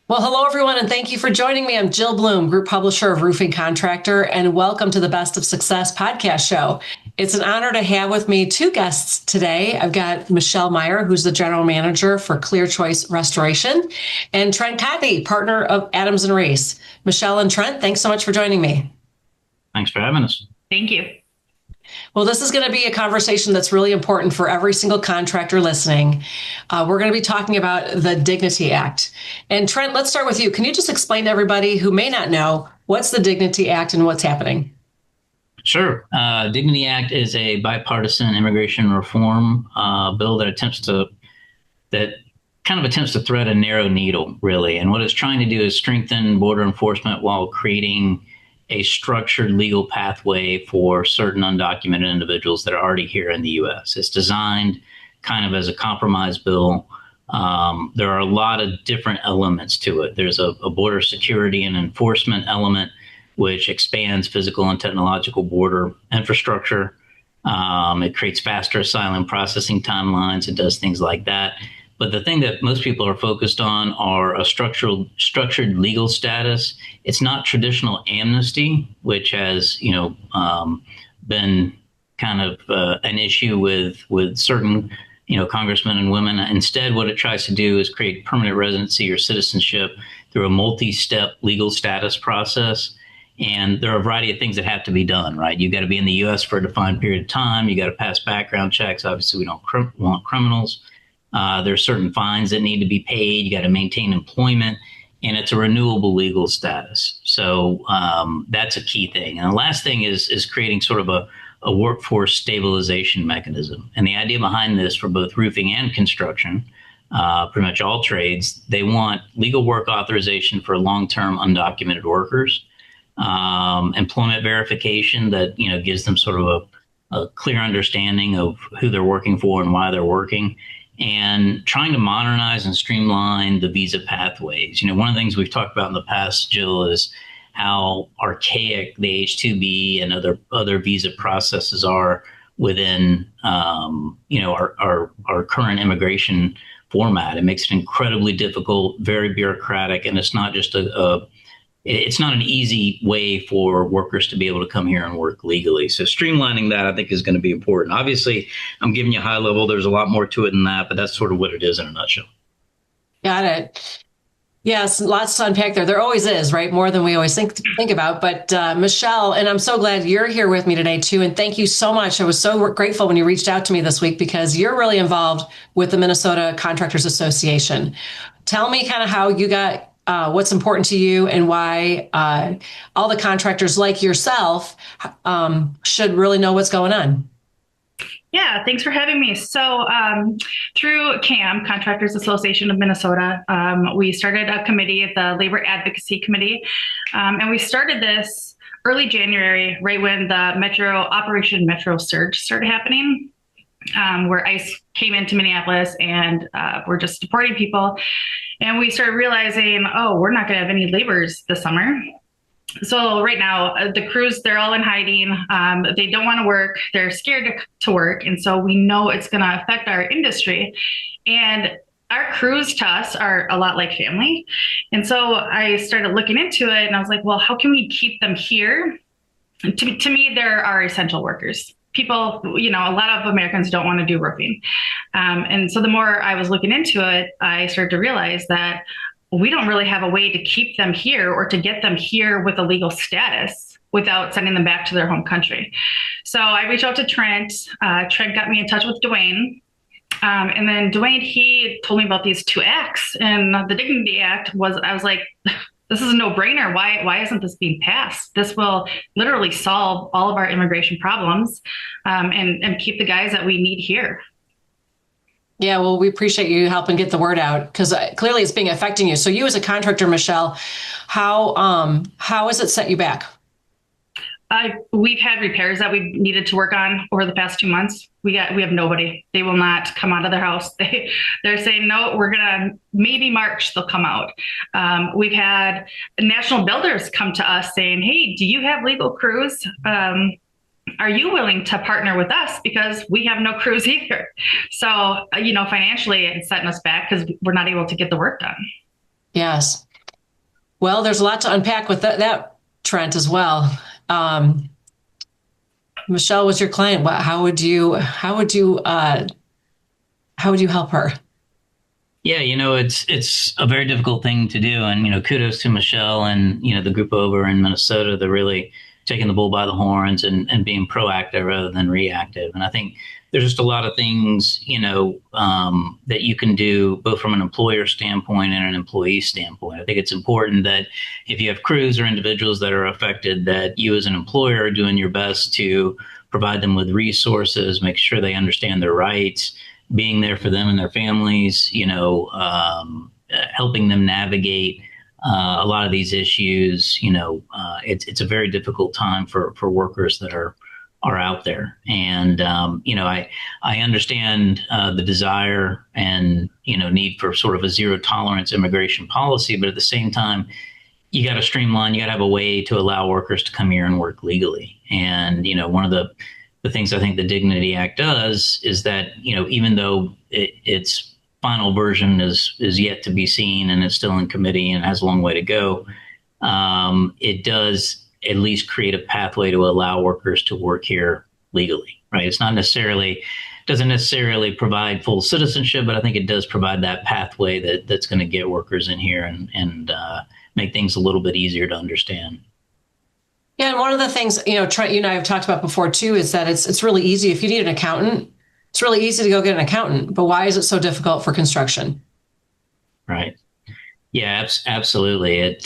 Well, hello, everyone, and thank you for joining me. I'm Jill Bloom, Group Publisher of Roofing Contractor, and welcome to the Best of Success podcast show. It's an honor to have with me two guests today. I've got Michelle Meyer, who's the General Manager for Clear Choice Restoration, and Trent Cotney, partner of Adams and Reese. Michelle and Trent, thanks so much for joining me. Thanks for having us. Thank you. Well, this is going to be a conversation that's really important for every single contractor listening. We're going to be talking about the Dignity Act. And Trent, let's start with you. Can you just explain to everybody who may not know what's the Dignity Act and what's happening? Sure. Dignity Act is a bipartisan immigration reform bill that kind of attempts to thread a narrow needle, really. And what it's trying to do is strengthen border enforcement while creating a structured legal pathway for certain undocumented individuals that are already here in the U.S. It's designed kind of as a compromise bill. There are a lot of different elements to it. There's a border security and enforcement element, which expands physical and technological border infrastructure. It creates faster asylum processing timelines. It does things like that. But the thing that most people are focused on are a structured legal status. It's not traditional amnesty, which has, been kind of an issue with certain, congressmen and women. Instead, what it tries to do is create permanent residency or citizenship through a multi-step legal status process. And there are a variety of things that have to be done, right? You've got to be in the U.S. for a defined period of time. You got to pass background checks. Obviously, we don't want criminals. There's certain fines that need to be paid. You got to maintain employment, and it's a renewable legal status. So that's a key thing. And the last thing is creating sort of a workforce stabilization mechanism. And the idea behind this for both roofing and construction, pretty much all trades, they want legal work authorization for long-term undocumented workers, employment verification that gives them sort of a clear understanding of who they're working for and why they're working, and trying to modernize and streamline the visa pathways. One of the things we've talked about in the past, Jill, is how archaic the H-2B and other visa processes are within, our current immigration format. It makes it incredibly difficult, very bureaucratic, and it's not just it's not an easy way for workers to be able to come here and work legally. So streamlining that, I think, is going to be important. Obviously, I'm giving you high level. There's a lot more to it than that, but that's sort of what it is in a nutshell. Got it. Yes, lots to unpack there. There always is, right? More than we always think about. But Michelle, and I'm so glad you're here with me today, too. And thank you so much. I was so grateful when you reached out to me this week because you're really involved with the Minnesota Contractors Association. Tell me kind of how you got what's important to you and why all the contractors like yourself should really know what's going on. Yeah, thanks for having me. So through CAM, Contractors Association of Minnesota, we started a committee, the Labor Advocacy Committee, and we started this early January, right when the Operation Metro Surge started happening, where ICE came into Minneapolis and we're just deporting people. And we started realizing, we're not going to have any laborers this summer. So right now, the crews, they're all in hiding. They don't want to work. They're scared to work. And so we know it's going to affect our industry. And our crews to us are a lot like family. And so I started looking into it and I was like, well, how can we keep them here? To me, there are essential workers. People, a lot of Americans don't want to do roofing. And so the more I was looking into it, I started to realize that we don't really have a way to keep them here or to get them here with a legal status without sending them back to their home country. So I reached out to Trent. Trent got me in touch with Dwayne. And then Dwayne, he told me about these two acts. And the Dignity Act I was like, this is a no-brainer. Why isn't this being passed? This will literally solve all of our immigration problems and keep the guys that we need here. Yeah, well, we appreciate you helping get the word out because clearly it's being affecting you. So you as a contractor, Michelle, how has it set you back? We've had repairs that we've needed to work on over the past 2 months. We have nobody. They will not come out of their house. They're saying, no, we're going to maybe March they'll come out. We've had national builders come to us saying, hey, do you have legal crews? Are you willing to partner with us? Because we have no crews either. So, financially it's setting us back because we're not able to get the work done. Yes. Well, there's a lot to unpack with that Trent, as well. Um, Michelle was your client. How would you help her? Yeah, it's a very difficult thing to do, and kudos to Michelle and the group over in Minnesota. They're really taking the bull by the horns and being proactive rather than reactive. And I think there's just a lot of things that you can do both from an employer standpoint and an employee standpoint. I think it's important that if you have crews or individuals that are affected, that you as an employer are doing your best to provide them with resources, make sure they understand their rights, being there for them and their families, helping them navigate a lot of these issues. It's a very difficult time for workers that are out there, and I understand the desire and need for sort of a zero tolerance immigration policy, but at the same time, you got to streamline. You got to have a way to allow workers to come here and work legally. And one of the things I think the Dignity Act does is that even though its final version is yet to be seen and it's still in committee and has a long way to go, it does at least create a pathway to allow workers to work here legally. Right? It's not necessarily doesn't necessarily provide full citizenship, but I think it does provide that pathway that's going to get workers in here and make things a little bit easier to understand. Yeah, and one of the things, Trent, you and I have talked about before too, is that it's really easy. If you need an accountant, it's really easy to go get an accountant. But why is it so difficult for construction? Right. Yeah, absolutely.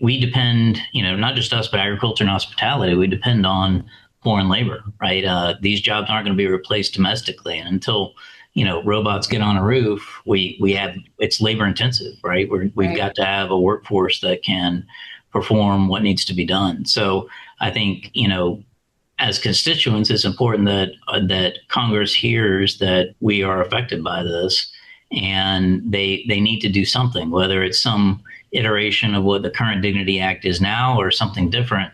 We depend, not just us, but agriculture and hospitality. We depend on foreign labor, right? These jobs aren't going to be replaced domestically, and until robots get on a roof, we have it's labor intensive, right? We've got to have a workforce that can perform what needs to be done. So I think as constituents, it's important that Congress hears that we are affected by this, and they need to do something, whether it's some iteration of what the current Dignity Act is now or something different.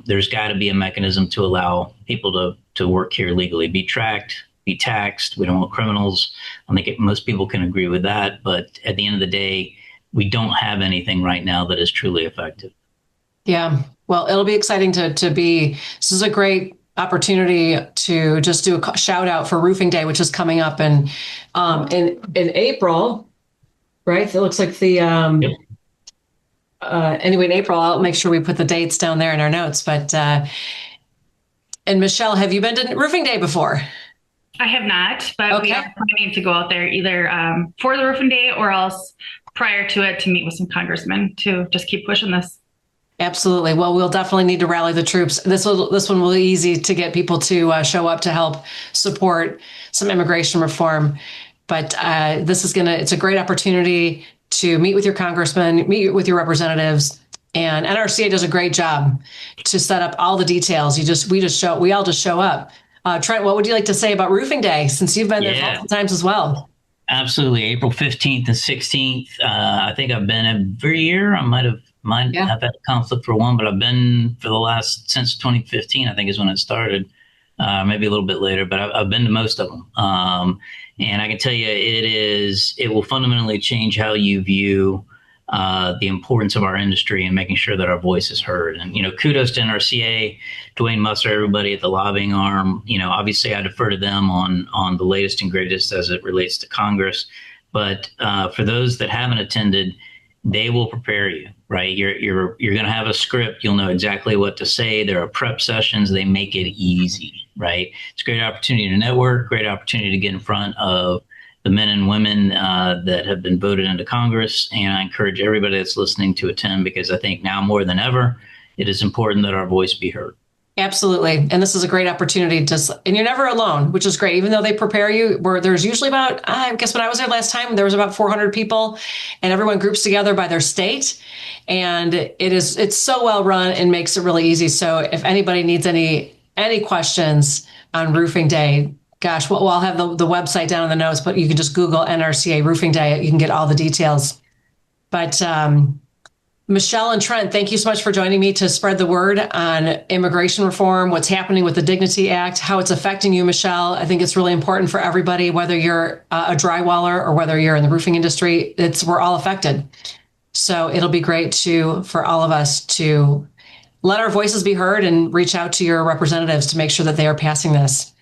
There's got to be a mechanism to allow people to work here legally, be tracked, be taxed. We don't want criminals. I think most people can agree with that. But at the end of the day, we don't have anything right now that is truly effective. Yeah. Well, it'll be exciting to be. This is a great opportunity to just do a shout out for Roofing Day, which is coming up in April, right? It looks like Yep. Anyway, in April, I'll make sure we put the dates down there in our notes. But and Michelle, have you been to Roofing Day before? I have not, but Okay. we are planning to go out there either for the roofing day or else prior to it to meet with some congressmen to just keep pushing this. Absolutely. Well, we'll definitely need to rally the troops. This one will be easy to get people to show up to help support some immigration reform. But it's a great opportunity to meet with your congressman, meet with your representatives, and NRCA does a great job to set up all the details. We all just show up. Trent, what would you like to say about Roofing Day, since you've been there multiple times as well? Absolutely. April 15th and 16th. I think I've been every year. I might have had a conflict for one, but I've been since 2015, I think is when it started. Maybe a little bit later, but I've been to most of them. And I can tell you it will fundamentally change how you view the importance of our industry and making sure that our voice is heard. And, kudos to NRCA, Dwayne Musser, everybody at the lobbying arm. Obviously I defer to them on the latest and greatest as it relates to Congress. But for those that haven't attended, they will prepare you, right? You're going to have a script. You'll know exactly what to say. There are prep sessions. They make it easy, right? It's a great opportunity to network, great opportunity to get in front of the men and women that have been voted into Congress. And I encourage everybody that's listening to attend, because I think now more than ever, it is important that our voice be heard. Absolutely. And this is a great opportunity and you're never alone, which is great. Even though they prepare you, there's usually about, I guess when I was there last time, there was about 400 people, and everyone groups together by their state. And it's so well run and makes it really easy. So if anybody needs any questions on Roofing Day, gosh, well, I'll have the website down in the notes, but you can just Google NRCA Roofing Day. You can get all the details. But Michelle and Trent, thank you so much for joining me to spread the word on immigration reform, what's happening with the Dignity Act, how it's affecting you, Michelle. I think it's really important for everybody, whether you're a drywaller or whether you're in the roofing industry. We're all affected. So it'll be great for all of us to let our voices be heard and reach out to your representatives to make sure that they are passing this.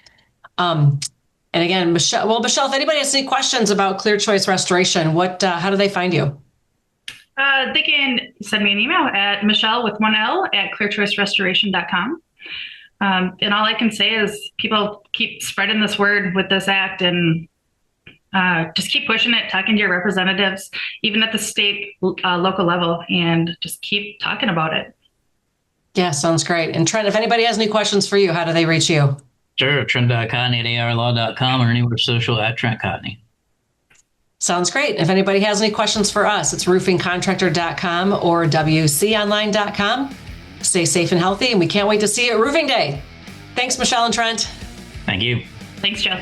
And again, Michelle, if anybody has any questions about Clear Choice Restoration, how do they find you? They can send me an email at Michelle with 1L at clearchoicerestoration.com. And all I can say is people keep spreading this word with this act and just keep pushing it, talking to your representatives, even at the state, local level, and just keep talking about it. Yeah, sounds great. And Trent, if anybody has any questions for you, how do they reach you? Sure, Trent.Cotney at arlaw.com or anywhere social at Trent Cotney. Sounds great. If anybody has any questions for us, it's roofingcontractor.com or wconline.com. Stay safe and healthy, and we can't wait to see you at Roofing Day. Thanks, Michelle and Trent. Thank you. Thanks, Jeff.